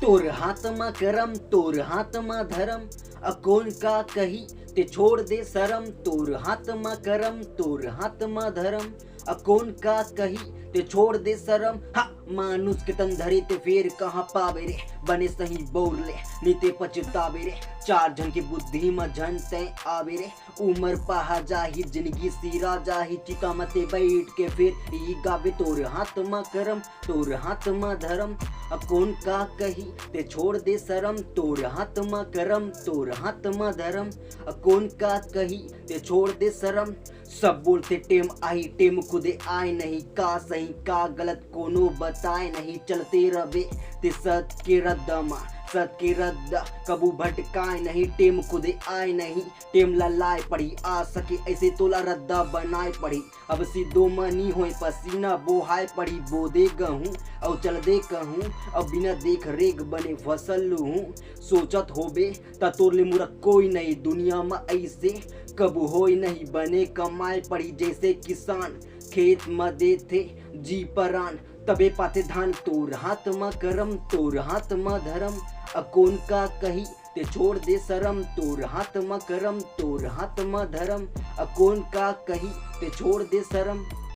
तोर हाथ मा करम तोर हाथ मा धरम अकोन का कही ते छोड़ दे शरम। तोर हाथ मा करम तोर हाथ मा धरम अकोन का कही ते छोड़ दे शरम। हा मानुष के तन धरे ते फेर कहाँ पावे रे, बने सही बोल ले नीते पछतावे रे। चार जन की बुद्धि में जन तय आवे रे, उमर पहा जाही जिंदगी सीरा जाही। चिका मते बैठ के फिर ई गावे तोर हाथ मा करम तोर हाथ मा धरम अकोन का कही ते छोड़ दे शरम। तोर हाथ मा करम तोर हाथ मा धरम अकोन का कही ते छोड़ दे शरम। सब बोलते टेम आई टेम खुदे आए नहीं, का सही का गलत कोनो बताए नहीं। चलते रवे ते सत के रद्दमा सत के रद्द कबू भटकाए नहीं। टेम खुदे आए नहीं टेम ललाए पड़ी, आ सके ऐसे तोला रद्दा बनाए पड़ी। अब सीधो मनी होए पसीना बोहाए पड़ी, बोदे गहूँ और चल दे कहूँ अब बिना देख रेख बने फसल हूँ। सोचत होबे ता तोर ले मुरा कोई नहीं दुनिया में ऐसे कबू होई नहीं। बने कमाए पड़ी जैसे किसान खेत में देते जी परान तबे पाते धान। तोर हाथ मा करम तोर हाथ मा धरम अकोन का कही ते छोड़ दे शरम। तोर हाथ मा करम तोर हाथ मा धरम अकोन का कही ते छोड़ दे शरम।